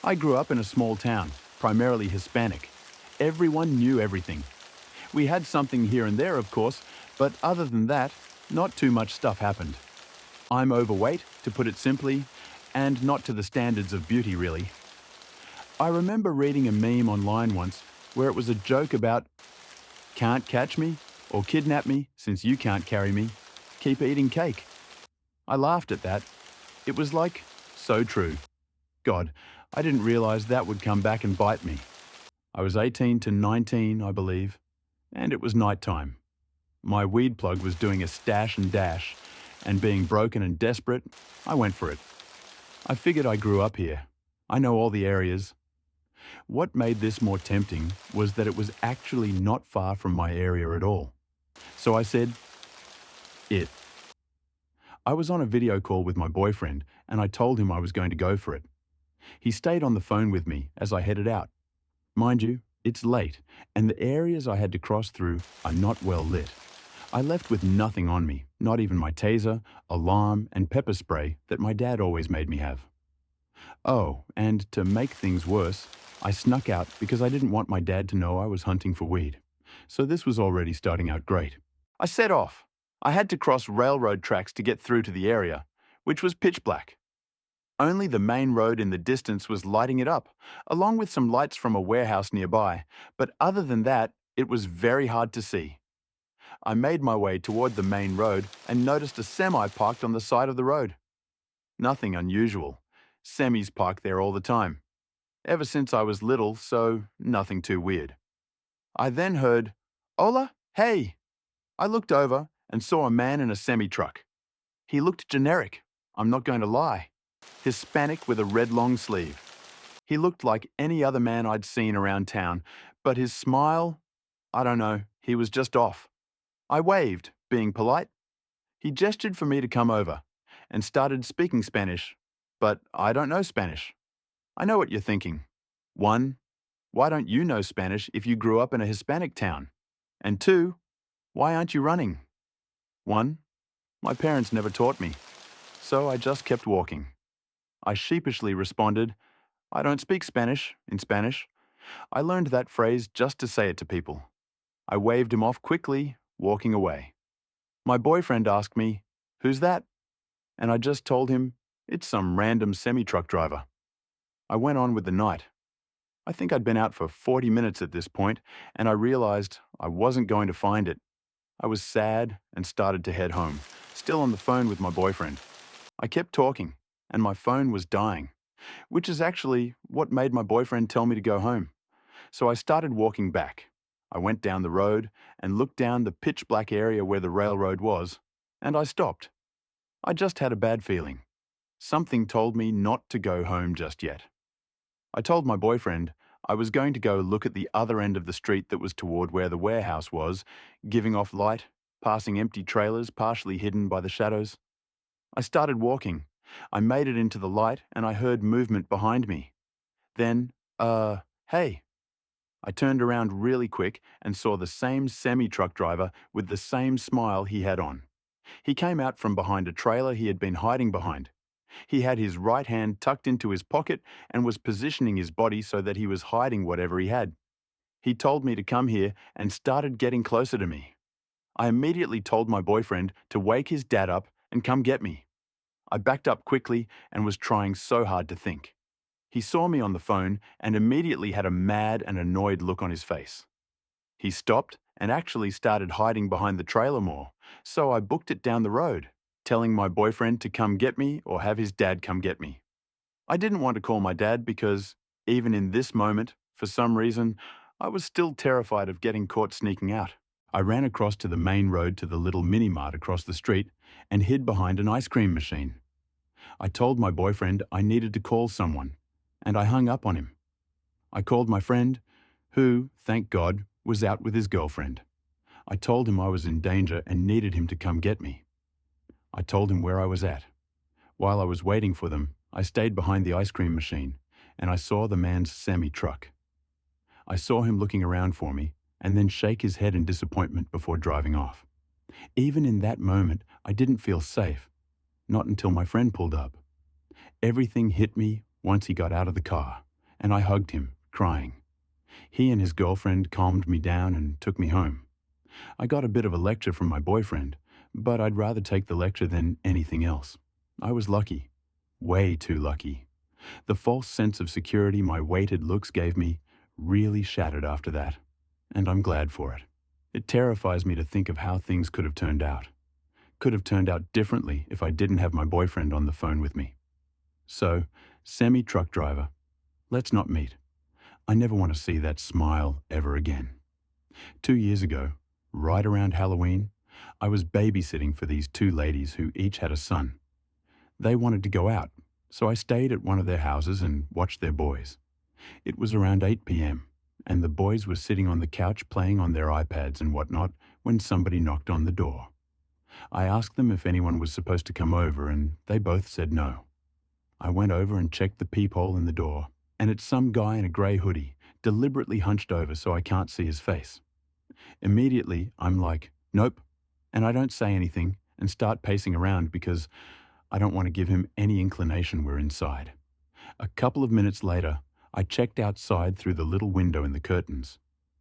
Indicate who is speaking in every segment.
Speaker 1: I grew up in a small town, primarily Hispanic. Everyone knew everything. We had something here and there, of course, but other than that, not too much stuff happened. I'm overweight, to put it simply, and not to the standards of beauty, really. I remember reading a meme online once where it was a joke about can't catch me or kidnap me since you can't carry me. Keep eating cake. I laughed at that. It was like, so true. God, I didn't realize that would come back and bite me. I was 18 to 19, I believe, and it was nighttime. My weed plug was doing a stash and dash, and being broken and desperate, I went for it. I figured I grew up here. I know all the areas. What made this more tempting was that it was actually not far from my area at all. So I said, it. I was on a video call with my boyfriend, and I told him I was going to go for it. He stayed on the phone with me as I headed out. Mind you, it's late, and the areas I had to cross through are not well lit. I left with nothing on me, not even my taser, alarm, and pepper spray that my dad always made me have. Oh, and to make things worse, I snuck out because I didn't want my dad to know I was hunting for weed. So this was already starting out great. I set off. I had to cross railroad tracks to get through to the area, which was pitch black. Only the main road in the distance was lighting it up, along with some lights from a warehouse nearby, but other than that, it was very hard to see. I made my way toward the main road and noticed a semi parked on the side of the road. Nothing unusual. Semis park there all the time. Ever since I was little, so nothing too weird. I then heard, "Hola, hey!" I looked over and saw a man in a semi-truck. He looked generic, I'm not going to lie. Hispanic with a red long sleeve. He looked like any other man I'd seen around town, but his smile, I don't know, he was just off. I waved, being polite. He gestured for me to come over and started speaking Spanish, but I don't know Spanish. I know what you're thinking. 1, why don't you know Spanish if you grew up in a Hispanic town? And 2, why aren't you running? 1, my parents never taught me, so I just kept walking. I sheepishly responded, I don't speak Spanish, in Spanish. I learned that phrase just to say it to people. I waved him off quickly, walking away. My boyfriend asked me, who's that? And I just told him, it's some random semi-truck driver. I went on with the night. I think I'd been out for 40 minutes at this point, and I realized I wasn't going to find it. I was sad and started to head home, still on the phone with my boyfriend. I kept talking, and my phone was dying, which is actually what made my boyfriend tell me to go home. So I started walking back. I went down the road and looked down the pitch black area where the railroad was, and I stopped. I just had a bad feeling. Something told me not to go home just yet. I told my boyfriend I was going to go look at the other end of the street that was toward where the warehouse was, giving off light, passing empty trailers partially hidden by the shadows. I started walking. I made it into the light and I heard movement behind me. Then, hey. I turned around really quick and saw the same semi-truck driver with the same smile he had on. He came out from behind a trailer he had been hiding behind. He had his right hand tucked into his pocket and was positioning his body so that he was hiding whatever he had. He told me to come here and started getting closer to me. I immediately told my boyfriend to wake his dad up and come get me. I backed up quickly and was trying so hard to think. He saw me on the phone and immediately had a mad and annoyed look on his face. He stopped and actually started hiding behind the trailer more, so I booked it down the road, telling my boyfriend to come get me or have his dad come get me. I didn't want to call my dad because, even in this moment, for some reason, I was still terrified of getting caught sneaking out. I ran across to the main road to the little mini-mart across the street and hid behind an ice cream machine. I told my boyfriend I needed to call someone, and I hung up on him. I called my friend, who, thank God, was out with his girlfriend. I told him I was in danger and needed him to come get me. I told him where I was at. While I was waiting for them, I stayed behind the ice cream machine, and I saw the man's semi-truck. I saw him looking around for me, and then shake his head in disappointment before driving off. Even in that moment, I didn't feel safe, not until my friend pulled up. Everything hit me once he got out of the car. and I hugged him, crying. He and his girlfriend calmed me down and took me home. I got a bit of a lecture from my boyfriend, but I'd rather take the lecture than anything else. I was lucky. Way too lucky. The false sense of security my weighted looks gave me really shattered after that, and I'm glad for it. It terrifies me to think of how things could have turned out. Could have turned out differently if I didn't have my boyfriend on the phone with me. So, semi-truck driver, let's not meet. I never want to see that smile ever again. 2 years ago, right around Halloween, I was babysitting for these two ladies who each had a son. They wanted to go out, so I stayed at one of their houses and watched their boys. It was around 8 p.m., and the boys were sitting on the couch playing on their iPads and whatnot when somebody knocked on the door. I asked them if anyone was supposed to come over, and they both said no. I went over and checked the peephole in the door, and it's some guy in a grey hoodie, deliberately hunched over so I can't see his face. Immediately, I'm like, nope, and I don't say anything and start pacing around because I don't want to give him any inclination we're inside. A couple of minutes later, I checked outside through the little window in the curtains,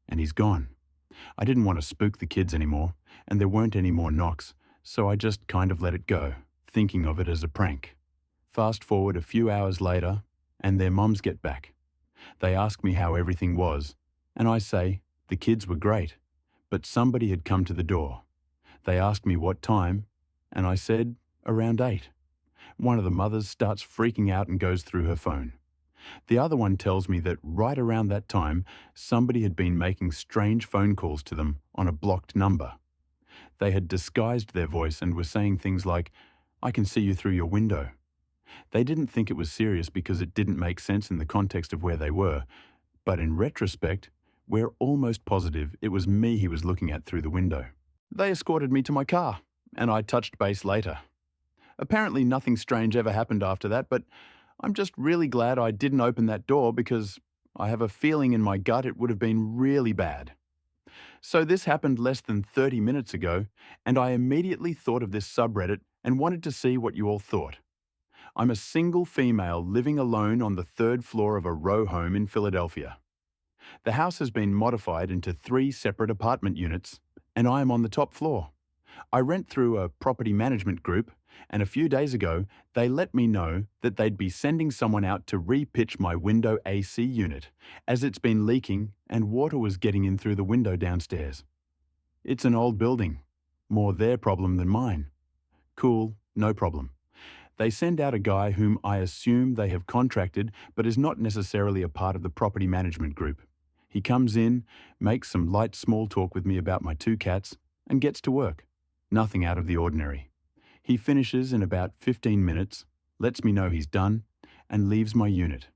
Speaker 1: and he's gone. I didn't want to spook the kids anymore, and there weren't any more knocks, so I just kind of let it go, thinking of it as a prank. Fast forward a few hours later, and their mums get back. They ask me how everything was, and I say the kids were great, but somebody had come to the door. They asked me what time, and I said around 8. One of the mothers starts freaking out and goes through her phone. The other one tells me that right around that time, somebody had been making strange phone calls to them on a blocked number. They had disguised their voice and were saying things like, "I can see you through your window." They didn't think it was serious because it didn't make sense in the context of where they were, but in retrospect, we're almost positive it was me he was looking at through the window. They escorted me to my car, and I touched base later. Apparently nothing strange ever happened after that, but I'm just really glad I didn't open that door because I have a feeling in my gut it would have been really bad. So this happened less than 30 minutes ago, and I immediately thought of this subreddit and wanted to see what you all thought. I'm a single female living alone on the 3rd floor of a row home in Philadelphia. The house has been modified into 3 separate apartment units, and I am on the top floor. I rent through a property management group, and a few days ago, they let me know that they'd be sending someone out to re-pitch my window AC unit, as it's been leaking and water was getting in through the window downstairs. It's an old building. More their problem than mine. Cool, no problem. They send out a guy whom I assume they have contracted but is not necessarily a part of the property management group. He comes in, makes some light small talk with me about my 2 cats, and gets to work. Nothing out of the ordinary. He finishes in about 15 minutes, lets me know he's done, and leaves my unit.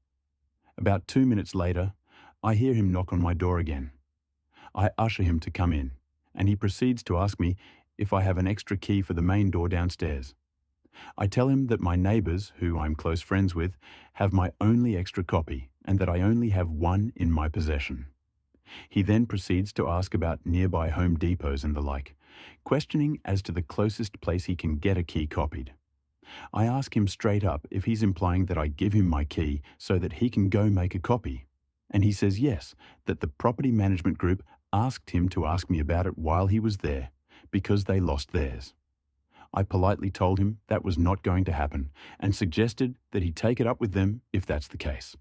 Speaker 1: About 2 minutes later, I hear him knock on my door again. I usher him to come in, and he proceeds to ask me if I have an extra key for the main door downstairs. I tell him that my neighbours, who I'm close friends with, have my only extra copy and that I only have one in my possession. He then proceeds to ask about nearby Home Depots and the like, questioning as to the closest place he can get a key copied. I ask him straight up if he's implying that I give him my key so that he can go make a copy, and he says yes, that the property management group asked him to ask me about it while he was there, because they lost theirs. I politely told him that was not going to happen and suggested that he take it up with them if that's the case.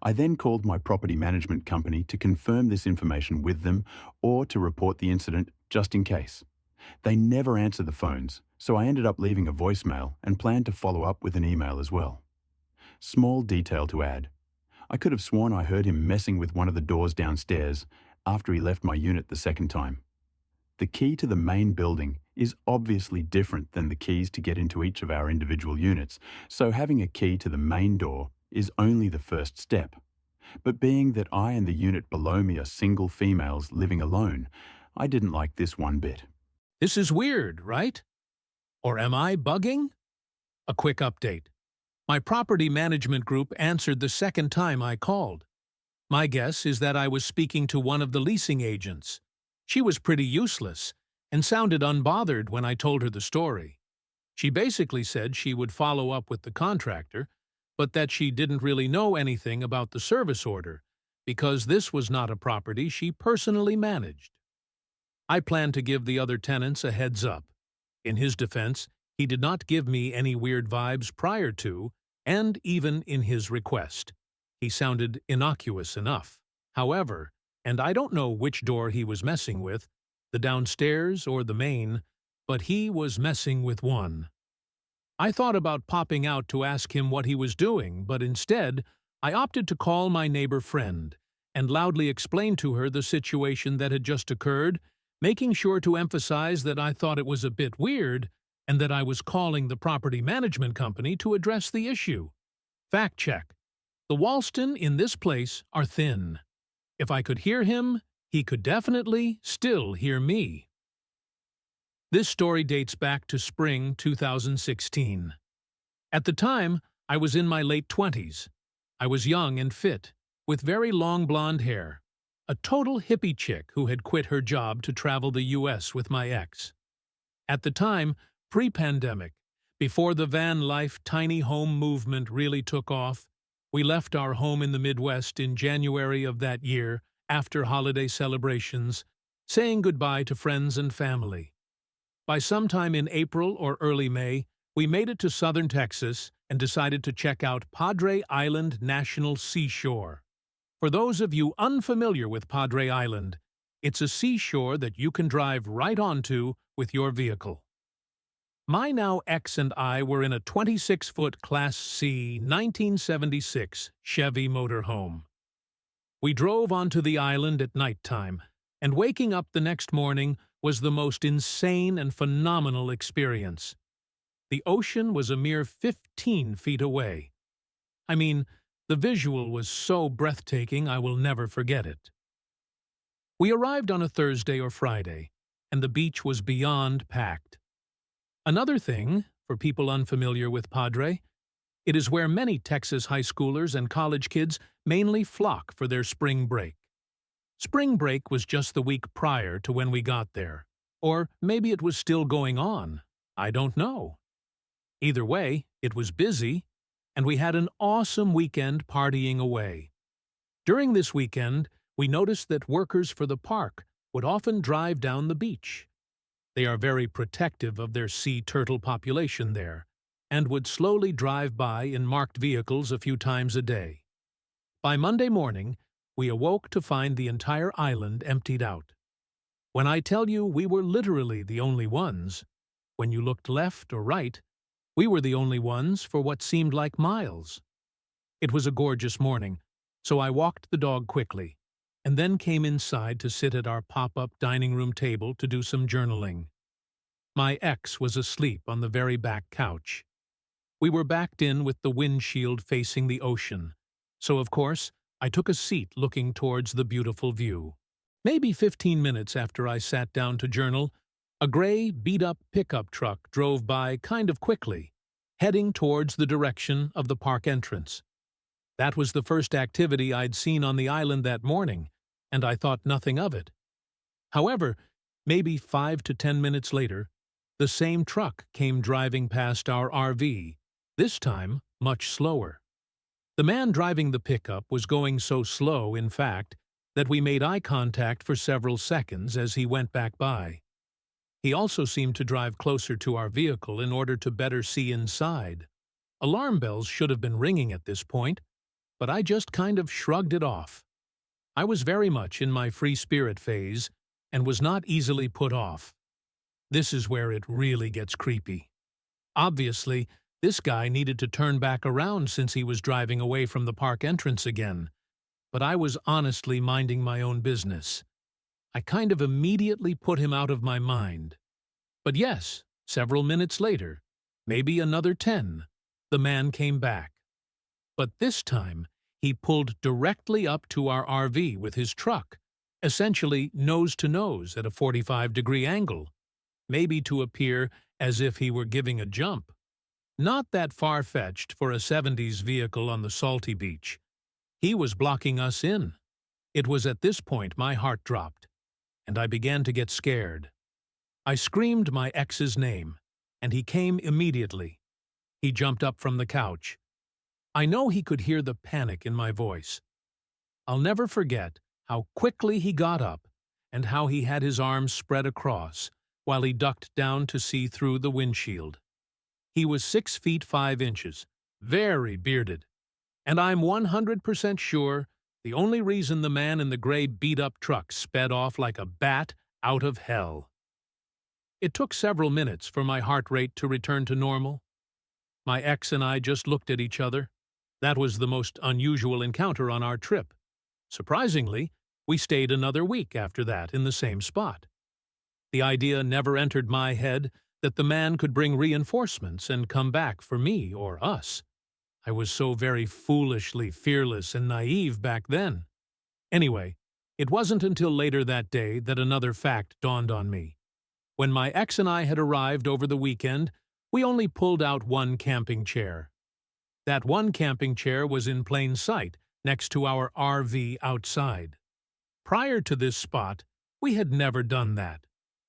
Speaker 1: I then called my property management company to confirm this information with them or to report the incident just in case. They never answer the phones, so I ended up leaving a voicemail and planned to follow up with an email as well. Small detail to add. I could have sworn I heard him messing with one of the doors downstairs after he left my unit the second time. The key to the main building is obviously different than the keys to get into each of our individual units, so having a key to the main door is only the first step. But being that I and the unit below me are single females living alone, I didn't like this one bit.
Speaker 2: This is weird, right? Or am I bugging? A quick update. My property management group answered the second time I called. My guess is that I was speaking to one of the leasing agents. She was pretty useless and sounded unbothered when I told her the story. She basically said she would follow up with the contractor, but that she didn't really know anything about the service order, because this was not a property she personally managed. I planned to give the other tenants a heads up. In his defense, he did not give me any weird vibes prior to, and even in his request. He sounded innocuous enough. However, and I don't know which door he was messing with, the downstairs or the main, but he was messing with one. I thought about popping out to ask him what he was doing, but instead, I opted to call my neighbor friend and loudly explain to her the situation that had just occurred, making sure to emphasize that I thought it was a bit weird and that I was calling the property management company to address the issue. Fact check. The Walston in this place are thin. If I could hear him, he could definitely still hear me. This story dates back to spring 2016. At the time, I was in my late 20s. I was young and fit, with very long blonde hair, a total hippie chick who had quit her job to travel the US with my ex. At the time, pre-pandemic, before the van life tiny home movement really took off, we left our home in the Midwest in January of that year after holiday celebrations, saying goodbye to friends and family. By sometime in April or early May, we made it to southern Texas and decided to check out Padre Island National Seashore. For those of you unfamiliar with Padre Island, it's a seashore that you can drive right onto with your vehicle. My now ex and I were in a 26-foot Class C 1976 Chevy motorhome. We drove onto the island at nighttime, and waking up the next morning was the most insane and phenomenal experience. The ocean was a mere 15 feet away. I mean, the visual was so breathtaking I will never forget it. We arrived on a Thursday or Friday, and the beach was beyond packed. Another thing, for people unfamiliar with Padre, it is where many Texas high schoolers and college kids mainly flock for their spring break. Spring break was just the week prior to when we got there, or maybe it was still going on. I don't know. Either way, it was busy, and we had an awesome weekend partying away. During this weekend, we noticed that workers for the park would often drive down the beach. They are very protective of their sea turtle population there, and would slowly drive by in marked vehicles a few times a day. By Monday morning, we awoke to find the entire island emptied out. When I tell you we were literally the only ones, when you looked left or right, we were the only ones for what seemed like miles. It was a gorgeous morning, so I walked the dog quickly, and then came inside to sit at our pop-up dining room table to do some journaling. My ex was asleep on the very back couch. We were backed in with the windshield facing the ocean, so of course I took a seat looking towards the beautiful view. Maybe 15 minutes after I sat down to journal, a gray, beat-up pickup truck drove by kind of quickly, heading towards the direction of the park entrance. That was the first activity I'd seen on the island that morning, and I thought nothing of it. However, maybe 5 to 10 minutes later, the same truck came driving past our RV, this time much slower. The man driving the pickup was going so slow, in fact, that we made eye contact for several seconds as he went back by. He also seemed to drive closer to our vehicle in order to better see inside. Alarm bells should have been ringing at this point, but I just kind of shrugged it off. I was very much in my free spirit phase and was not easily put off. This is where it really gets creepy. Obviously, this guy needed to turn back around since he was driving away from the park entrance again, but I was honestly minding my own business. I kind of immediately put him out of my mind. But yes, several minutes later, maybe another 10, the man came back. But this time, he pulled directly up to our RV with his truck, essentially nose to nose at a 45-degree angle, maybe to appear as if he were giving a jump. Not that far-fetched for a 70s vehicle on the salty beach. He was blocking us in. It was at this point my heart dropped, and I began to get scared. I screamed my ex's name, and he came immediately. He jumped up from the couch. I know he could hear the panic in my voice. I'll never forget how quickly he got up and how he had his arms spread across while he ducked down to see through the windshield. He was 6 feet 5 inches, very bearded, and I'm 100% sure the only reason the man in the gray beat-up truck sped off like a bat out of hell. It took several minutes for my heart rate to return to normal. My ex and I just looked at each other. That was the most unusual encounter on our trip. Surprisingly, we stayed another week after that in the same spot. The idea never entered my head that the man could bring reinforcements and come back for me or us. I was so very foolishly fearless and naive back then. Anyway, it wasn't until later that day that another fact dawned on me. When my ex and I had arrived over the weekend, we only pulled out one camping chair. That one camping chair was in plain sight, next to our RV outside. Prior to this spot, we had never done that.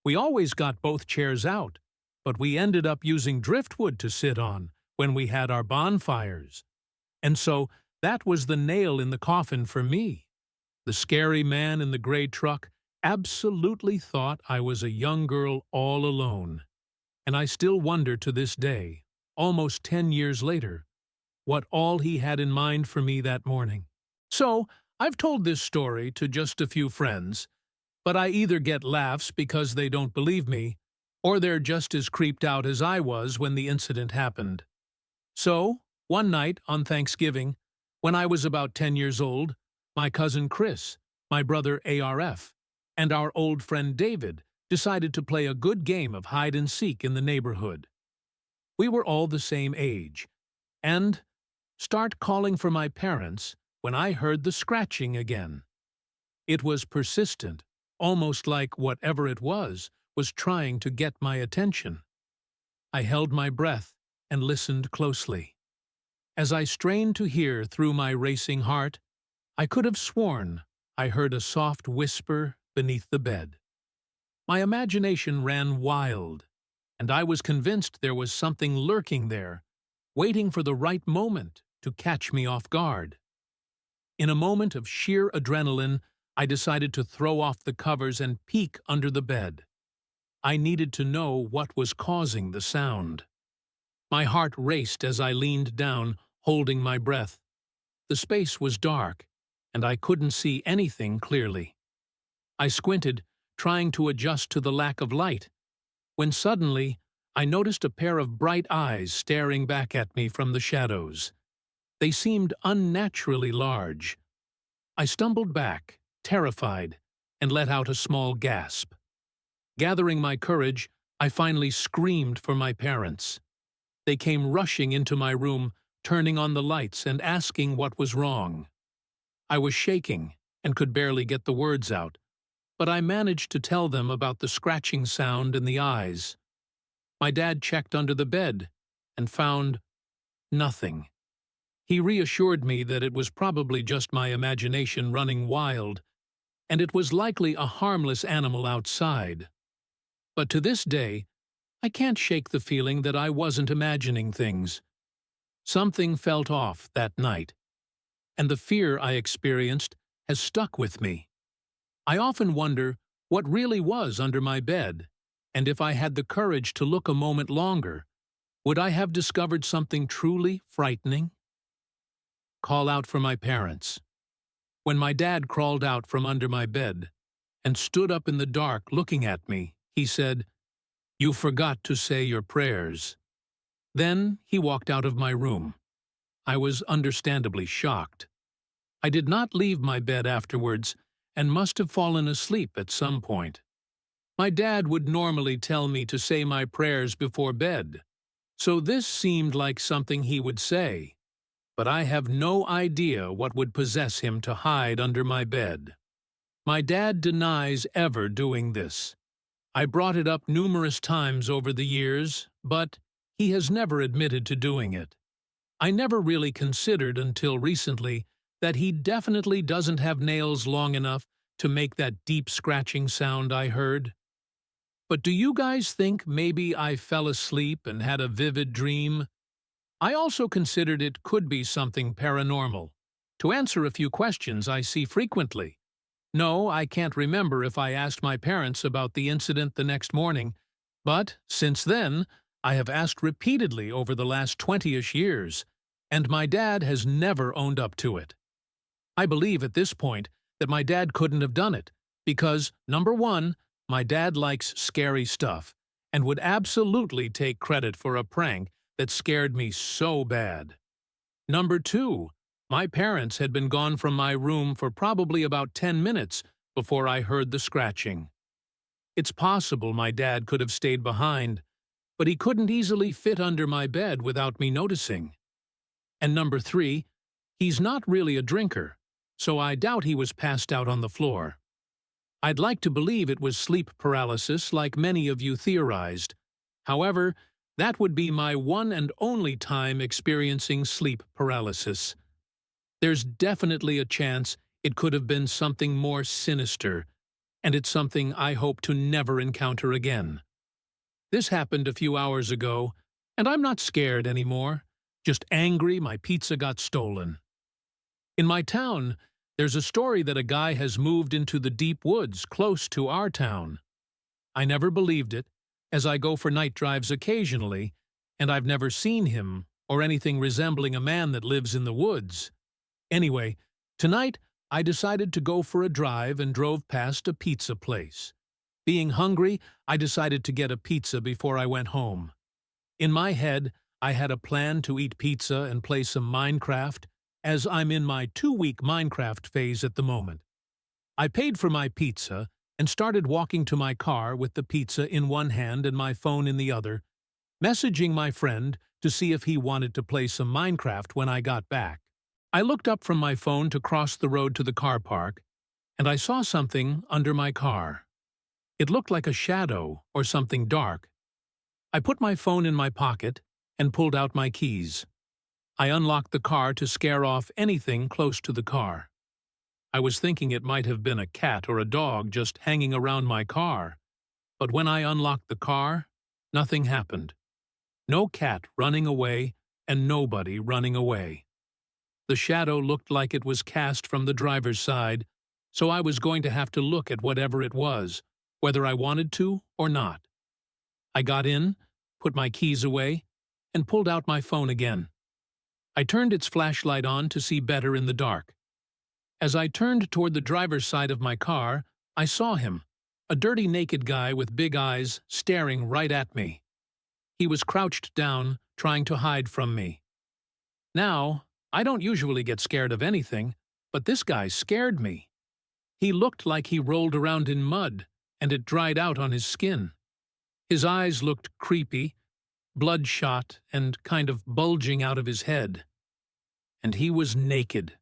Speaker 2: We always got both chairs out, but we ended up using driftwood to sit on when we had our bonfires. And so that was the nail in the coffin for me. The scary man in the gray truck absolutely thought I was a young girl all alone. And I still wonder to this day, almost 10 years later, what all he had in mind for me that morning. So, I've told this story to just a few friends, but I either get laughs because they don't believe me, or they're just as creeped out as I was when the incident happened. So, one night on Thanksgiving, when I was about 10 years old, my cousin Chris, my brother ARF, and our old friend David decided to play a good game of hide-and-seek in the neighborhood. We were all the same age, and start calling for my parents when I heard the scratching again. It was persistent, almost like whatever it was trying to get my attention. I held my breath and listened closely. As I strained to hear through my racing heart, I could have sworn I heard a soft whisper beneath the bed. My imagination ran wild, and I was convinced there was something lurking there, waiting for the right moment to catch me off guard. In a moment of sheer adrenaline, I decided to throw off the covers and peek under the bed. I needed to know what was causing the sound. My heart raced as I leaned down, holding my breath. The space was dark, and I couldn't see anything clearly. I squinted, trying to adjust to the lack of light, when suddenly I noticed a pair of bright eyes staring back at me from the shadows. They seemed unnaturally large. I stumbled back, terrified, and let out a small gasp. Gathering my courage, I finally screamed for my parents. They came rushing into my room, turning on the lights and asking what was wrong. I was shaking and could barely get the words out, but I managed to tell them about the scratching sound in the eyes. My dad checked under the bed and found nothing. He reassured me that it was probably just my imagination running wild, and it was likely a harmless animal outside. But to this day, I can't shake the feeling that I wasn't imagining things. Something felt off that night, and the fear I experienced has stuck with me. I often wonder what really was under my bed, and if I had the courage to look a moment longer, would I have discovered something truly frightening? Call out for my parents. When my dad crawled out from under my bed and stood up in the dark looking at me, he said, "You forgot to say your prayers." Then he walked out of my room. I was understandably shocked. I did not leave my bed afterwards and must have fallen asleep at some point. My dad would normally tell me to say my prayers before bed, so this seemed like something he would say, but I have no idea what would possess him to hide under my bed. My dad denies ever doing this. I brought it up numerous times over the years, but he has never admitted to doing it. I never really considered until recently that he definitely doesn't have nails long enough to make that deep scratching sound I heard. But do you guys think maybe I fell asleep and had a vivid dream? I also considered it could be something paranormal. To answer a few questions I see frequently. No, I can't remember if I asked my parents about the incident the next morning, but since then, I have asked repeatedly over the last 20-ish years, and my dad has never owned up to it. I believe at this point that my dad couldn't have done it, because, number one, my dad likes scary stuff, and would absolutely take credit for a prank that scared me so bad. Number two, my parents had been gone from my room for probably about 10 minutes before I heard the scratching. It's possible my dad could have stayed behind, but he couldn't easily fit under my bed without me noticing. And number three, he's not really a drinker, so I doubt he was passed out on the floor. I'd like to believe it was sleep paralysis like many of you theorized. However, that would be my one and only time experiencing sleep paralysis. There's definitely a chance it could have been something more sinister, and it's something I hope to never encounter again. This happened a few hours ago, and I'm not scared anymore, just angry my pizza got stolen. In my town, there's a story that a guy has moved into the deep woods close to our town. I never believed it, as I go for night drives occasionally, and I've never seen him or anything resembling a man that lives in the woods. Anyway, tonight I decided to go for a drive and drove past a pizza place. Being hungry, I decided to get a pizza before I went home. In my head, I had a plan to eat pizza and play some Minecraft, as I'm in my 2-week Minecraft phase at the moment. I paid for my pizza and started walking to my car with the pizza in one hand and my phone in the other, messaging my friend to see if he wanted to play some Minecraft when I got back. I looked up from my phone to cross the road to the car park, and I saw something under my car. It looked like a shadow or something dark. I put my phone in my pocket and pulled out my keys. I unlocked the car to scare off anything close to the car. I was thinking it might have been a cat or a dog just hanging around my car, but when I unlocked the car, nothing happened. No cat running away and nobody running away. The shadow looked like it was cast from the driver's side, so I was going to have to look at whatever it was, whether I wanted to or not. I got in, put my keys away, and pulled out my phone again. I turned its flashlight on to see better in the dark. As I turned toward the driver's side of my car, I saw him, a dirty naked guy with big eyes staring right at me. He was crouched down, trying to hide from me. Now, I don't usually get scared of anything, but this guy scared me. He looked like he rolled around in mud, and it dried out on his skin. His eyes looked creepy, bloodshot, and kind of bulging out of his head. And he was naked.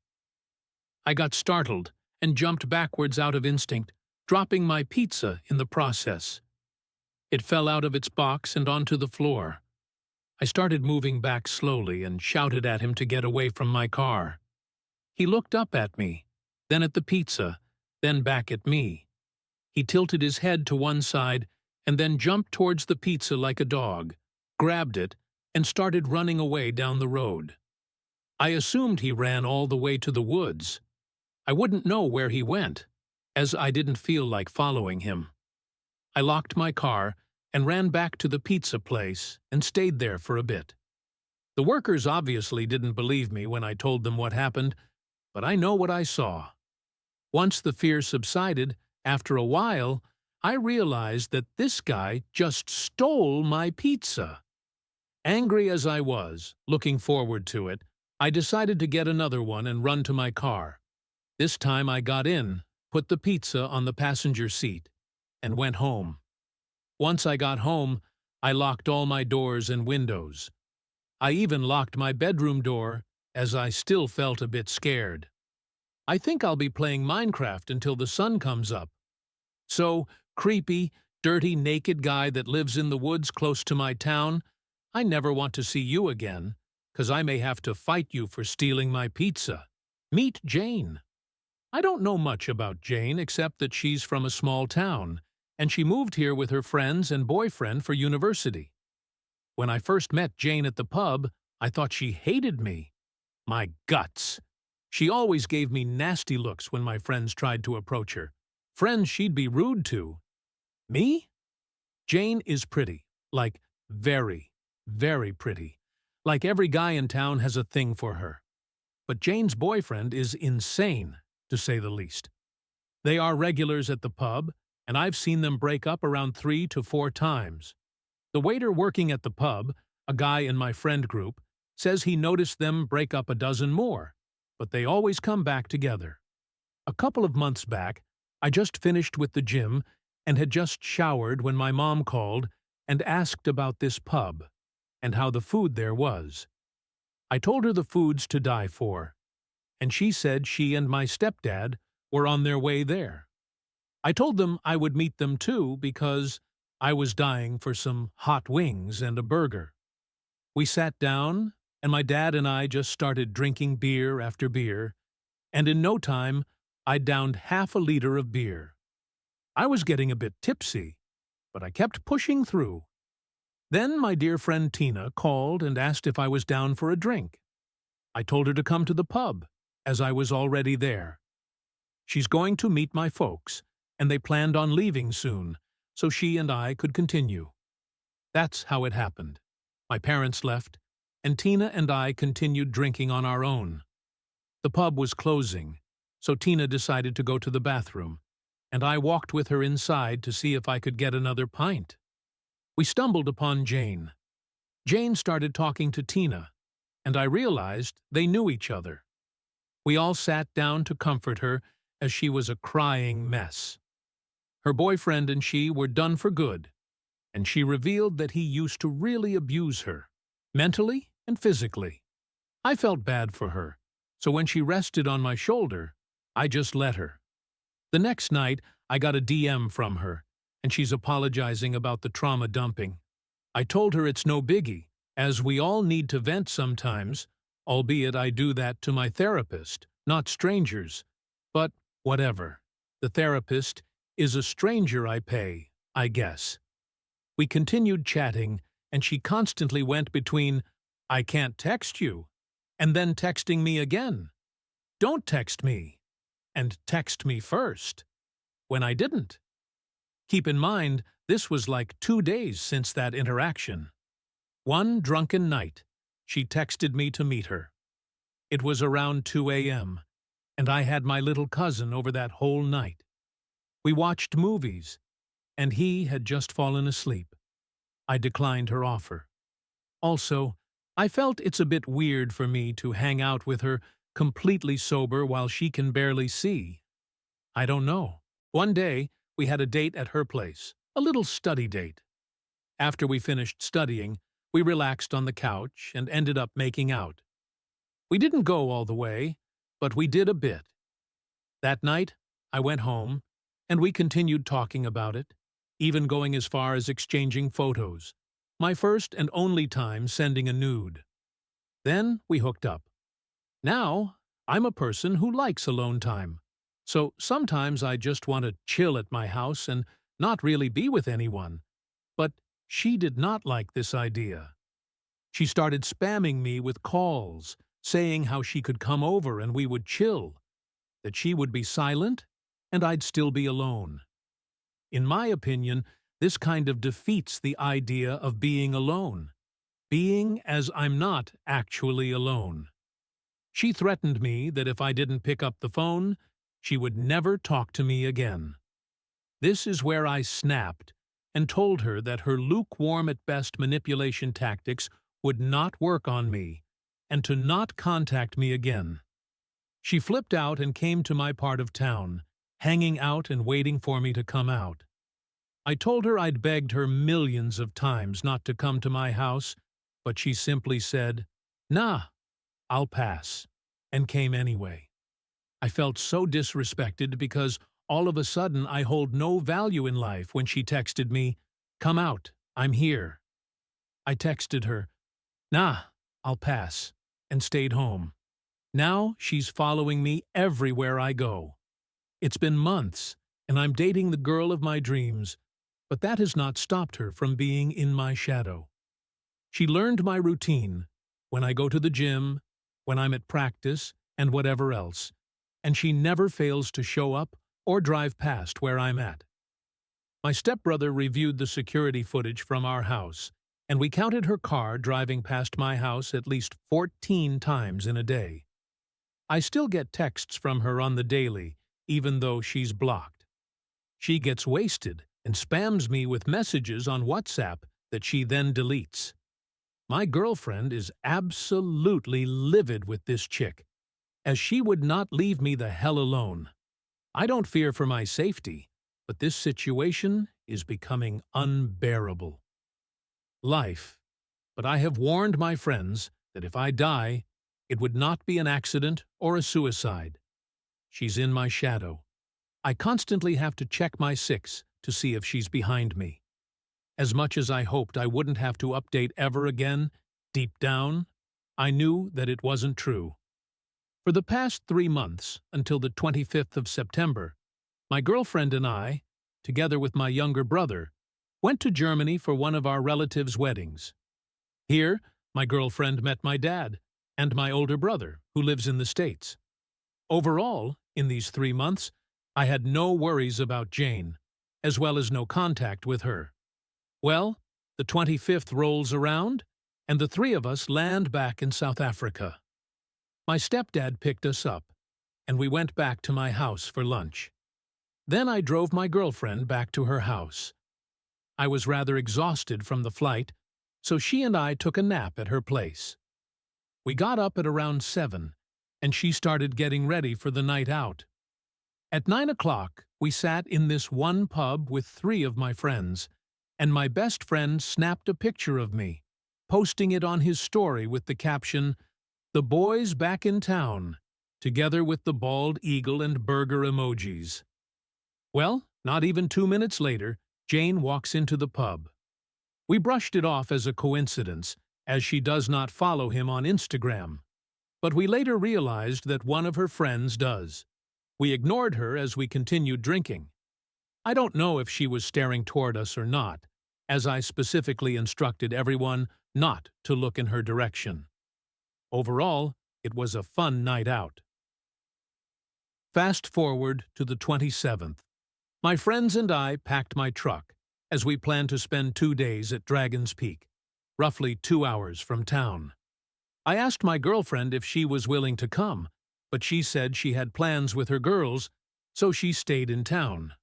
Speaker 2: I got startled and jumped backwards out of instinct, dropping my pizza in the process. It fell out of its box and onto the floor. I started moving back slowly and shouted at him to get away from my car. He looked up at me, then at the pizza, then back at me. He tilted his head to one side and then jumped towards the pizza like a dog, grabbed it, and started running away down the road. I assumed he ran all the way to the woods. I wouldn't know where he went, as I didn't feel like following him. I locked my car and ran back to the pizza place and stayed there for a bit. The workers obviously didn't believe me when I told them what happened, but I know what I saw. Once the fear subsided, after a while, I realized that this guy just stole my pizza. Angry as I was, looking forward to it, I decided to get another one and run to my car. This time I got in, put the pizza on the passenger seat, and went home. Once I got home, I locked all my doors and windows. I even locked my bedroom door, as I still felt a bit scared. I think I'll be playing Minecraft until the sun comes up. So, creepy, dirty, naked guy that lives in the woods close to my town, I never want to see you again, 'cause I may have to fight you for stealing my pizza. Meet Jane. I don't know much about Jane except that she's from a small town, and she moved here with her friends and boyfriend for university. When I first met Jane at the pub, I thought she hated me. My guts! She always gave me nasty looks when my friends tried to approach her. Friends she'd be rude to. Me? Jane is pretty. Like, very, very pretty. Like every guy in town has a thing for her. But Jane's boyfriend is insane, to say the least. They are regulars at the pub, and I've seen them break up around 3 to 4 times. The waiter working at the pub, a guy in my friend group, says he noticed them break up a dozen more, but they always come back together. A couple of months back, I just finished with the gym and had just showered when my mom called and asked about this pub and how the food there was. I told her the food's to die for, and she said she and my stepdad were on their way there. I told them I would meet them too because I was dying for some hot wings and a burger. We sat down, and my dad and I just started drinking beer after beer, and in no time I downed half a liter of beer. I was getting a bit tipsy, but I kept pushing through. Then my dear friend Tina called and asked if I was down for a drink. I told her to come to the pub, as I was already there. She's going to meet my folks, and they planned on leaving soon, so she and I could continue. That's how it happened. My parents left, and Tina and I continued drinking on our own. The pub was closing, so Tina decided to go to the bathroom, and I walked with her inside to see if I could get another pint. We stumbled upon Jane. Jane started talking to Tina, and I realized they knew each other. We all sat down to comfort her as she was a crying mess. Her boyfriend and she were done for good, and she revealed that he used to really abuse her, mentally and physically. I felt bad for her, so when she rested on my shoulder, I just let her. The next night, I got a DM from her, and she's apologizing about the trauma dumping. I told her it's no biggie, as we all need to vent sometimes, albeit I do that to my therapist, not strangers. But whatever. The therapist is a stranger I pay, I guess. We continued chatting, and she constantly went between, "I can't text you," and then texting me again. "Don't text me," and "text me first," when I didn't. Keep in mind, this was like 2 days since that interaction. One drunken night, she texted me to meet her. It was around 2 a.m., and I had my little cousin over that whole night. We watched movies, and he had just fallen asleep. I declined her offer. Also, I felt it's a bit weird for me to hang out with her completely sober while she can barely see. I don't know. One day, we had a date at her place, a little study date. After we finished studying, we relaxed on the couch and ended up making out. We didn't go all the way, but we did a bit. That night, I went home, and we continued talking about it, even going as far as exchanging photos, my first and only time sending a nude. Then we hooked up. Now, I'm a person who likes alone time, so sometimes I just want to chill at my house and not really be with anyone. But she did not like this idea. She started spamming me with calls, saying how she could come over and we would chill, that she would be silent and I'd still be alone. In my opinion, this kind of defeats the idea of being alone, being as I'm not actually alone. She threatened me that if I didn't pick up the phone, she would never talk to me again. This is where I snapped and told her that her lukewarm at best manipulation tactics would not work on me, and to not contact me again. She flipped out and came to my part of town, hanging out and waiting for me to come out. I told her I'd begged her millions of times not to come to my house, but she simply said, "Nah, I'll pass," and came anyway. I felt so disrespected because all of a sudden I hold no value in life when she texted me, "Come out, I'm here." I texted her, "Nah, I'll pass," and stayed home. Now she's following me everywhere I go. It's been months, and I'm dating the girl of my dreams, but that has not stopped her from being in my shadow. She learned my routine, when I go to the gym, when I'm at practice, and whatever else, and she never fails to show up or drive past where I'm at. My stepbrother reviewed the security footage from our house, and we counted her car driving past my house at least 14 times in a day. I still get texts from her on the daily, even though she's blocked. She gets wasted and spams me with messages on WhatsApp that she then deletes. My girlfriend is absolutely livid with this chick, as she would not leave me the hell alone. I don't fear for my safety, but this situation is becoming unbearable. Life, but I have warned my friends that if I die, it would not be an accident or a suicide. She's in my shadow. I constantly have to check my six to see if she's behind me. As much as I hoped I wouldn't have to update ever again, deep down, I knew that it wasn't true. For the past 3 months, until the 25th of September, my girlfriend and I, together with my younger brother, went to Germany for one of our relatives' weddings. Here, my girlfriend met my dad and my older brother, who lives in the States. Overall, in these 3 months, I had no worries about Jane, as well as no contact with her. Well, the 25th rolls around, and the 3 of us land back in South Africa. My stepdad picked us up, and we went back to my house for lunch. Then I drove my girlfriend back to her house. I was rather exhausted from the flight, so she and I took a nap at her place. We got up at around 7, and she started getting ready for the night out. At 9 o'clock, we sat in this one pub with 3 of my friends, and my best friend snapped a picture of me, posting it on his story with the caption, "The boys back in town," together with the bald eagle and burger emojis. Well, not even 2 minutes later, Jane walks into the pub. We brushed it off as a coincidence, as she does not follow him on Instagram. But we later realized that one of her friends does. We ignored her as we continued drinking. I don't know if she was staring toward us or not, as I specifically instructed everyone not to look in her direction. Overall, it was a fun night out. Fast forward to the 27th. My friends and I packed my truck, as we planned to spend 2 days at Dragon's Peak, roughly 2 hours from town. I asked my girlfriend if she was willing to come, but she said she had plans with her girls, so she stayed in town.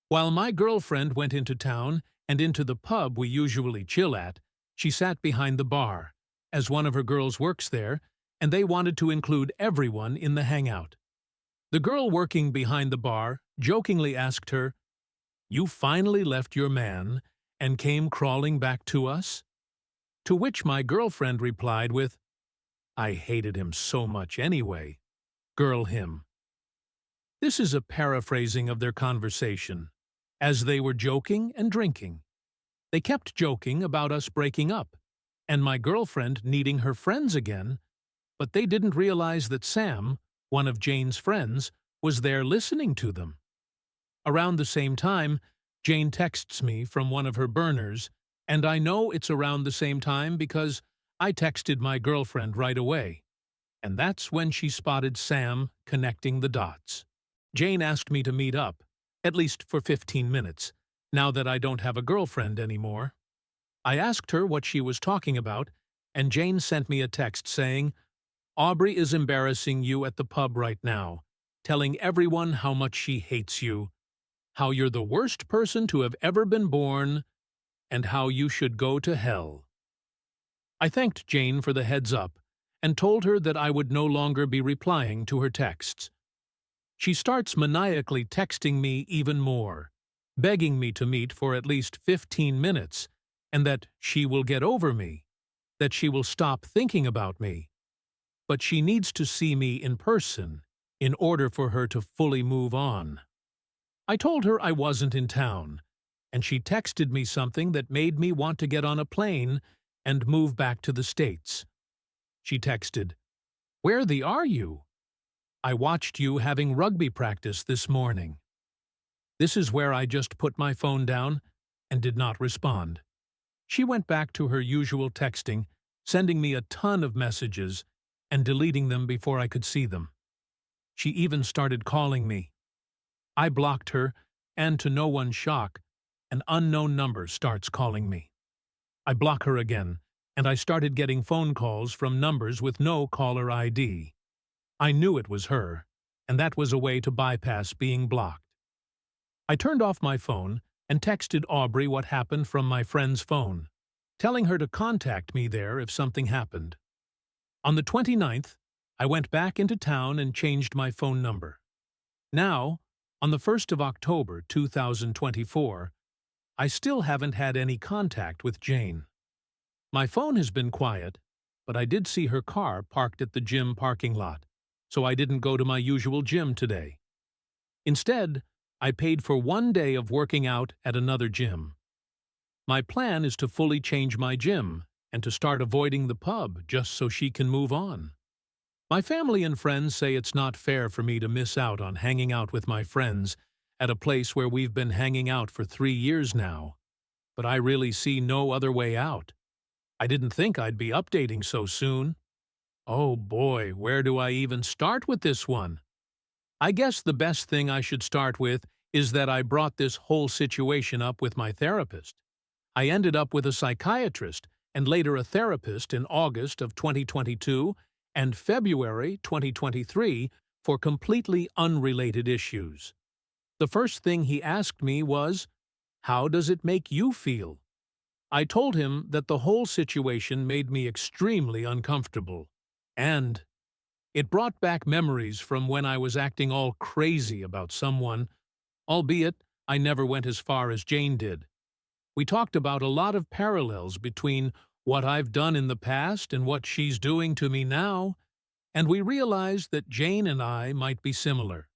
Speaker 2: While my girlfriend went into town and into the pub we usually chill at, she sat behind the bar, as one of her girls works there, and they wanted to include everyone in the hangout. The girl working behind the bar jokingly asked her, "You finally left your man and came crawling back to us?" To which my girlfriend replied with, "I hated him so much anyway. Girl him." This is a paraphrasing of their conversation, as they were joking and drinking. They kept joking about us breaking up, and my girlfriend needing her friends again, but they didn't realize that Sam, one of Jane's friends, was there listening to them. Around the same time, Jane texts me from one of her burners, and I know it's around the same time because I texted my girlfriend right away. And that's when she spotted Sam connecting the dots. Jane asked me to meet up, at least for 15 minutes, now that I don't have a girlfriend anymore. I asked her what she was talking about, and Jane sent me a text saying, "Aubrey is embarrassing you at the pub right now, telling everyone how much she hates you, how you're the worst person to have ever been born, and how you should go to hell." I thanked Jane for the heads up and told her that I would no longer be replying to her texts. She starts maniacally texting me even more, begging me to meet for at least 15 minutes, and that she will get over me, that she will stop thinking about me. But she needs to see me in person in order for her to fully move on. I told her I wasn't in town, and she texted me something that made me want to get on a plane and move back to the States. She texted, "Where the are you? I watched you having rugby practice this morning." This is where I just put my phone down and did not respond. She went back to her usual texting, sending me a ton of messages and deleting them before I could see them. She even started calling me. I blocked her, and to no one's shock, an unknown number starts calling me. I block her again, and I started getting phone calls from numbers with no caller ID. I knew it was her, and that was a way to bypass being blocked. I turned off my phone and texted Aubrey what happened from my friend's phone, telling her to contact me there if something happened. On the 29th, I went back into town and changed my phone number. Now, on the 1st of October 2024, I still haven't had any contact with Jane. My phone has been quiet, but I did see her car parked at the gym parking lot, so I didn't go to my usual gym today. Instead, I paid for 1 day of working out at another gym. My plan is to fully change my gym and to start avoiding the pub just so she can move on. My family and friends say it's not fair for me to miss out on hanging out with my friends at a place where we've been hanging out for 3 years now, but I really see no other way out. I didn't think I'd be updating so soon. Oh boy, where do I even start with this one? I guess the best thing I should start with is that I brought this whole situation up with my therapist. I ended up with a psychiatrist and later a therapist in August of 2022 and February 2023 for completely unrelated issues. The first thing he asked me was, "How does it make you feel?" I told him that the whole situation made me extremely uncomfortable, and it brought back memories from when I was acting all crazy about someone, albeit I never went as far as Jane did. We talked about a lot of parallels between what I've done in the past and what she's doing to me now, and we realized that Jane and I might be similar.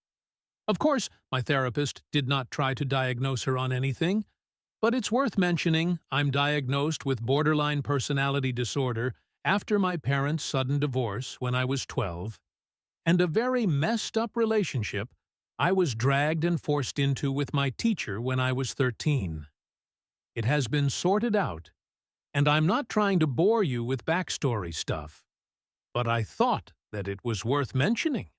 Speaker 2: Of course, my therapist did not try to diagnose her on anything, but it's worth mentioning I'm diagnosed with borderline personality disorder after my parents' sudden divorce when I was 12, and a very messed up relationship I was dragged and forced into with my teacher when I was 13. It has been sorted out, and I'm not trying to bore you with backstory stuff, but I thought that it was worth mentioning.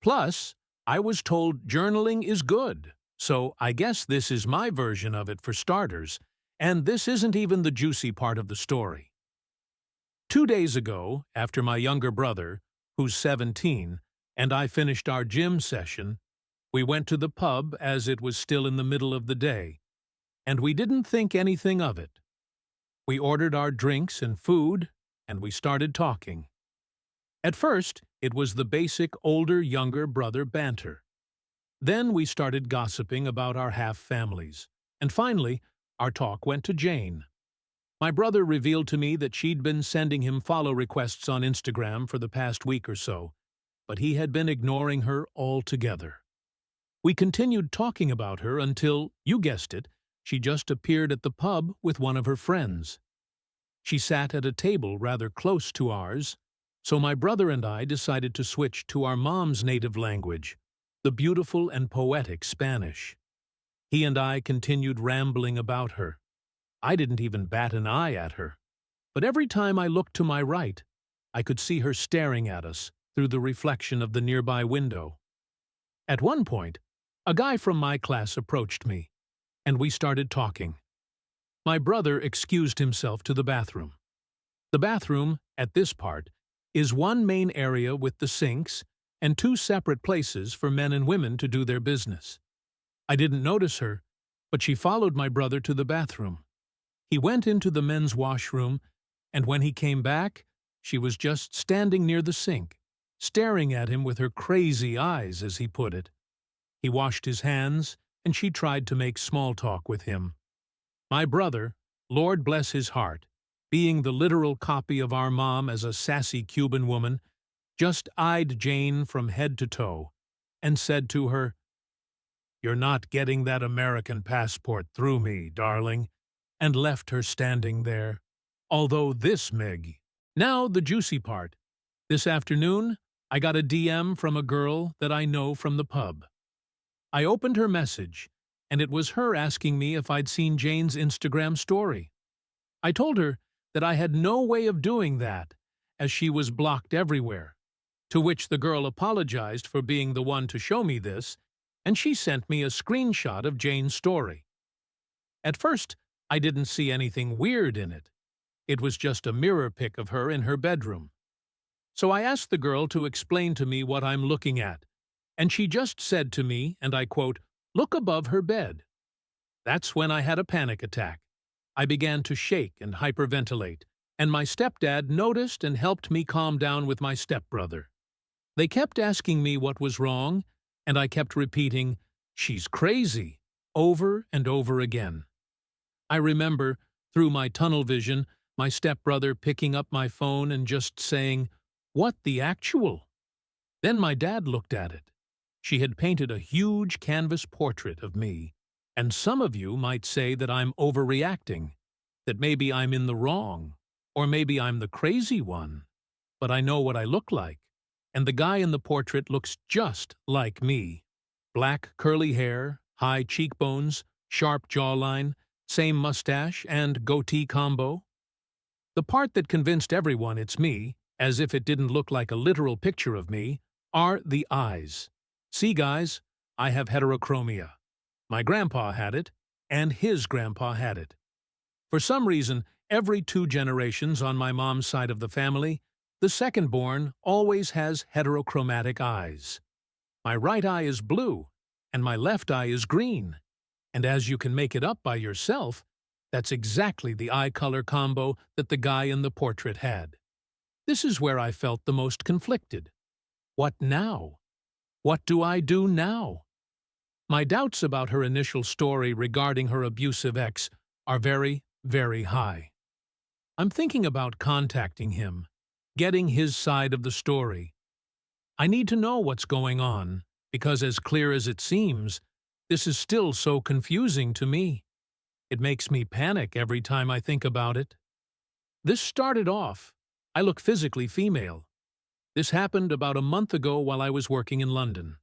Speaker 2: Plus, I was told journaling is good, so I guess this is my version of it for starters, and this isn't even the juicy part of the story. 2 days ago, after my younger brother, who's 17, and I finished our gym session, we went to the pub as it was still in the middle of the day, and we didn't think anything of it. We ordered our drinks and food, and we started talking. At first, it was the basic older-younger brother banter. Then we started gossiping about our half-families, and finally, our talk went to Jane. My brother revealed to me that she'd been sending him follow requests on Instagram for the past week or so, but he had been ignoring her altogether. We continued talking about her until, you guessed it, she just appeared at the pub with one of her friends. She sat at a table rather close to ours, so my brother and I decided to switch to our mom's native language, the beautiful and poetic Spanish. He and I continued rambling about her. I didn't even bat an eye at her, but every time I looked to my right, I could see her staring at us through the reflection of the nearby window. At one point, a guy from my class approached me, and we started talking. My brother excused himself to the bathroom. The bathroom, at this part, is one main area with the sinks and 2 separate places for men and women to do their business. I didn't notice her, but she followed my brother to the bathroom. He went into the men's washroom, and when he came back, she was just standing near the sink, staring at him with her crazy eyes, as he put it. He washed his hands, and she tried to make small talk with him. My brother, Lord bless his heart, being the literal copy of our mom as a sassy Cuban woman, just eyed Jane from head to toe and said to her, "You're not getting that American passport through me, darling," and left her standing there. Although this Meg. Now the juicy part. This afternoon, I got a DM from a girl that I know from the pub. I opened her message, and it was her asking me if I'd seen Jane's Instagram story. I told her that I had no way of doing that, as she was blocked everywhere. To which the girl apologized for being the one to show me this, and she sent me a screenshot of Jane's story. At first, I didn't see anything weird in it. It was just a mirror pic of her in her bedroom. So I asked the girl to explain to me what I'm looking at, and she just said to me, and I quote, "Look above her bed." That's when I had a panic attack. I began to shake and hyperventilate, and my stepdad noticed and helped me calm down with my stepbrother. They kept asking me what was wrong, and I kept repeating, "She's crazy," over and over again. I remember, through my tunnel vision, my stepbrother picking up my phone and just saying, "What the actual?" Then my dad looked at it. She had painted a huge canvas portrait of me, and some of you might say that I'm overreacting, that maybe I'm in the wrong, or maybe I'm the crazy one. But I know what I look like, and the guy in the portrait looks just like me. Black curly hair, high cheekbones, sharp jawline, same mustache and goatee combo. The part that convinced everyone it's me, as if it didn't look like a literal picture of me, are the eyes. See, guys, I have heterochromia. My grandpa had it, and his grandpa had it. For some reason, every 2 generations on my mom's side of the family, the second-born always has heterochromatic eyes. My right eye is blue, and my left eye is green. And as you can make it up by yourself, that's exactly the eye color combo that the guy in the portrait had. This is where I felt the most conflicted. What now? What do I do now? My doubts about her initial story regarding her abusive ex are very, very high. I'm thinking about contacting him, getting his side of the story. I need to know what's going on, because as clear as it seems, this is still so confusing to me. It makes me panic every time I think about it. This started off, I look physically female. This happened about a month ago while I was working in London.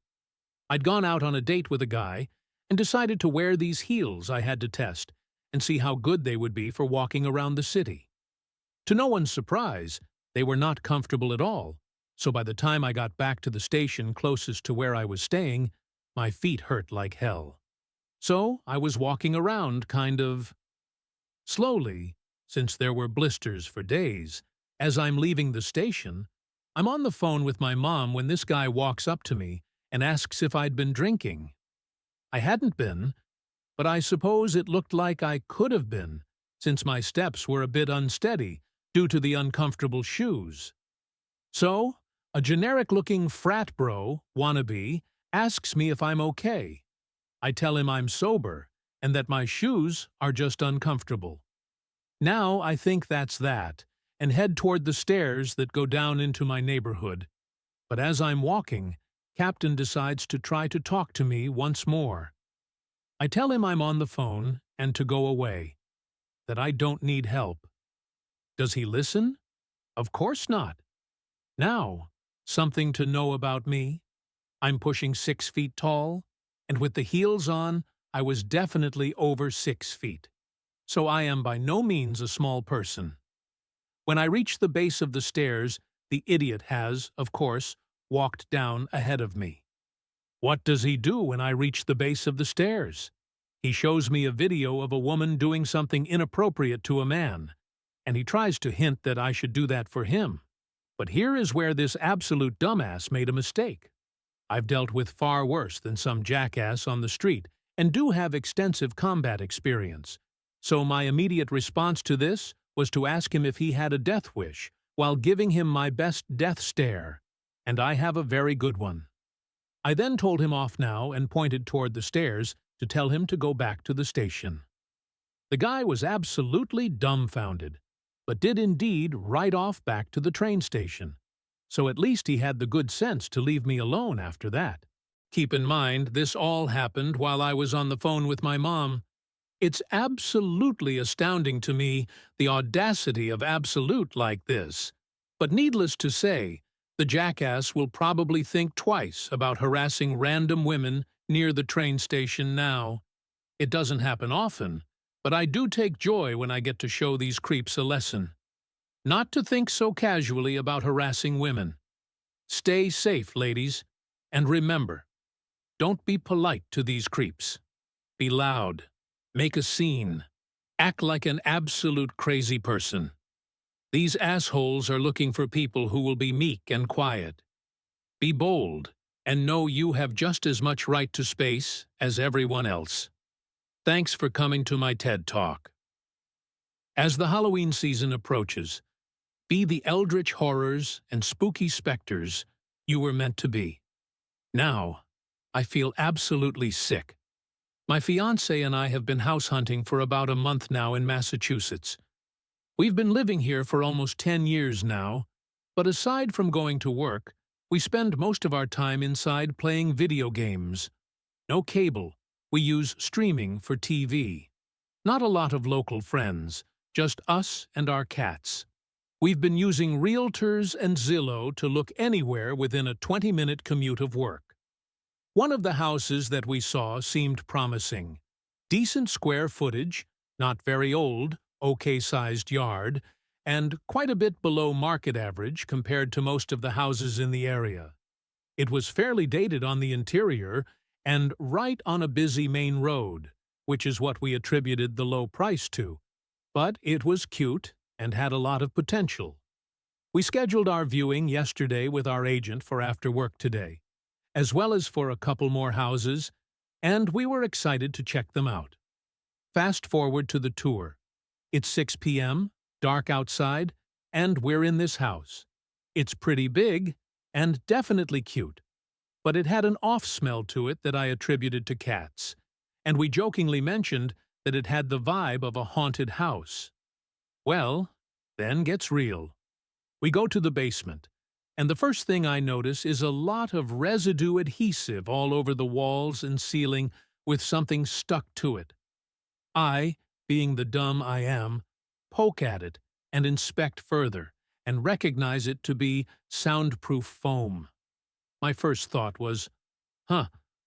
Speaker 2: I'd gone out on a date with a guy and decided to wear these heels I had to test and see how good they would be for walking around the city. To no one's surprise, they were not comfortable at all, so by the time I got back to the station closest to where I was staying, my feet hurt like hell. So I was walking around kind of slowly, since there were blisters for days. As I'm leaving the station, I'm on the phone with my mom when this guy walks up to me and asks if I'd been drinking. I hadn't been, but I suppose it looked like I could have been, since my steps were a bit unsteady due to the uncomfortable shoes. So, a generic-looking frat bro, wannabe, asks me if I'm okay. I tell him I'm sober and that my shoes are just uncomfortable. Now I think that's that, and head toward the stairs that go down into my neighborhood. But as I'm walking, Captain decides to try to talk to me once more. I tell him I'm on the phone and to go away, that I don't need help. Does he listen? Of course not. Now, something to know about me. I'm pushing 6 feet tall, and with the heels on, I was definitely over 6 feet. So I am by no means a small person. When I reach the base of the stairs, the idiot has, of course, walked down ahead of me. What does he do when I reach the base of the stairs? He shows me a video of a woman doing something inappropriate to a man, and he tries to hint that I should do that for him. But here is where this absolute dumbass made a mistake. I've dealt with far worse than some jackass on the street and do have extensive combat experience. So my immediate response to this was to ask him if he had a death wish while giving him my best death stare, and I have a very good one. I then told him off now and pointed toward the stairs to tell him to go back to the station. The guy was absolutely dumbfounded, but did indeed ride off back to the train station. So at least he had the good sense to leave me alone after that. Keep in mind, this all happened while I was on the phone with my mom. It's absolutely astounding to me, the audacity of absolute like this. But needless to say, the jackass will probably think twice about harassing random women near the train station now. It doesn't happen often, but I do take joy when I get to show these creeps a lesson. not to think so casually about harassing women. Stay safe, ladies, and remember, don't be polite to these creeps. Be loud, make a scene, act like an absolute crazy person. These assholes are looking for people who will be meek and quiet. Be bold, and know you have just as much right to space as everyone else. Thanks for coming to my TED Talk. As the Halloween season approaches, be the eldritch horrors and spooky specters you were meant to be. Now, I feel absolutely sick. My fiancé and I have been house hunting for about a month now in Massachusetts. We've been living here for almost 10 years now, but aside from going to work, we spend most of our time inside playing video games. No cable, we use streaming for TV. Not a lot of local friends, just us and our cats. We've been using realtors and Zillow to look anywhere within a 20-minute commute of work. One of the houses that we saw seemed promising. Decent square footage, not very old, okay-sized yard, and quite a bit below market average compared to most of the houses in the area. It was fairly dated on the interior and right on a busy main road, which is what we attributed the low price to. But it was cute and had a lot of potential. We scheduled our viewing yesterday with our agent for after work today, as well as for a couple more houses, and we were excited to check them out. Fast forward to the tour. It's 6 p.m., dark outside, and we're in this house. It's pretty big and definitely cute, but it had an off smell to it that I attributed to cats, and we jokingly mentioned that it had the vibe of a haunted house. Well, then gets real. We go to the basement, and the first thing I notice is a lot of residue adhesive all over the walls and ceiling with something stuck to it. I, being the dumb I am, poke at it and inspect further and recognize it to be soundproof foam. My first thought was,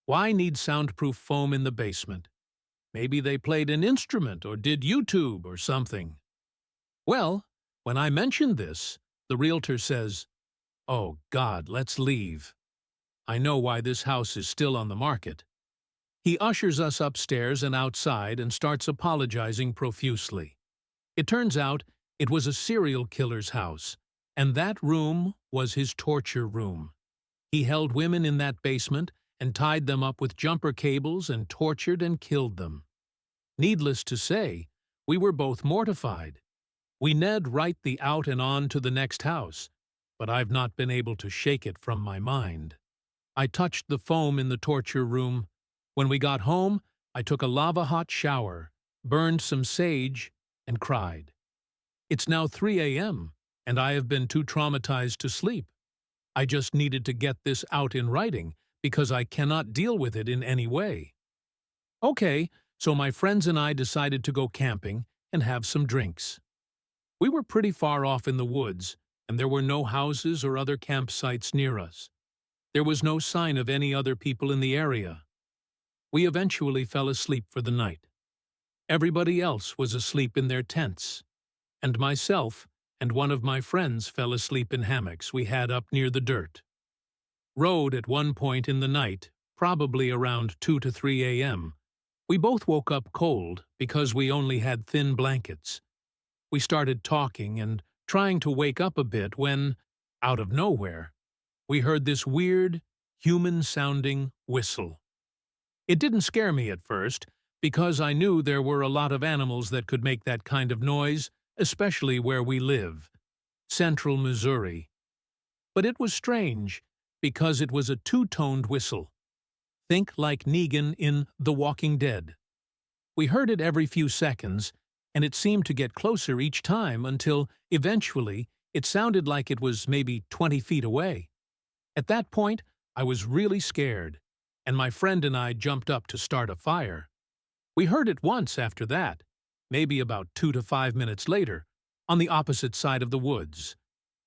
Speaker 2: why need soundproof foam in the basement? Maybe they played an instrument or did YouTube or something. Well, when I mentioned this, the realtor says, "Oh God, let's leave. I know why this house is still on the market." He ushers us upstairs and outside and starts apologizing profusely. It turns out it was a serial killer's house, and that room was his torture room. He held women in that basement and tied them up with jumper cables and tortured and killed them. Needless to say, we were both mortified. We Ned right the out and on to the next house, but I've not been able to shake it from my mind. I touched the foam in the torture room. When we got home, I took a lava-hot shower, burned some sage, and cried. It's now 3 a.m., and I have been too traumatized to sleep. I just needed to get this out in writing because I cannot deal with it in any way. Okay, so my friends and I decided to go camping and have some drinks. We were pretty far off in the woods, and there were no houses or other campsites near us. There was no sign of any other people in the area. We eventually fell asleep for the night. Everybody else was asleep in their tents, and myself and one of my friends fell asleep in hammocks we had up near the dirt. Rowed at one point in the night, probably around 2 to 3 a.m., we both woke up cold because we only had thin blankets. We started talking and trying to wake up a bit when, out of nowhere, we heard this weird, human-sounding whistle. It didn't scare me at first, because I knew there were a lot of animals that could make that kind of noise, especially where we live, central Missouri. But it was strange, because it was a two-toned whistle. Think like Negan in The Walking Dead. We heard it every few seconds, and it seemed to get closer each time until, eventually, it sounded like it was maybe 20 feet away. At that point, I was really scared, and my friend and I jumped up to start a fire. We heard it once after that, maybe about 2 to 5 minutes later, on the opposite side of the woods.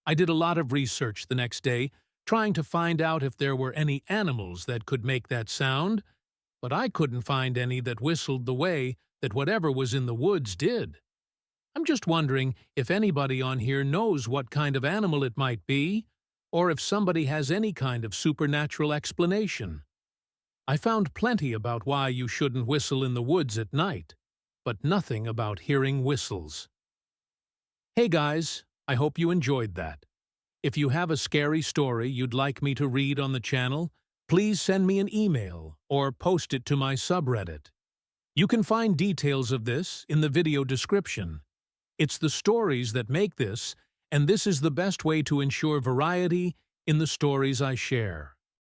Speaker 2: I did a lot of research the next day, trying to find out if there were any animals that could make that sound, but I couldn't find any that whistled the way that whatever was in the woods did. I'm just wondering if anybody on here knows what kind of animal it might be, or if somebody has any kind of supernatural explanation. I found plenty about why you shouldn't whistle in the woods at night, but nothing about hearing whistles. Hey guys, I hope you enjoyed that. If you have a scary story you'd like me to read on the channel, please send me an email or post it to my subreddit. You can find details of this in the video description. It's the stories that make this, and this is the best way to ensure variety in the stories I share.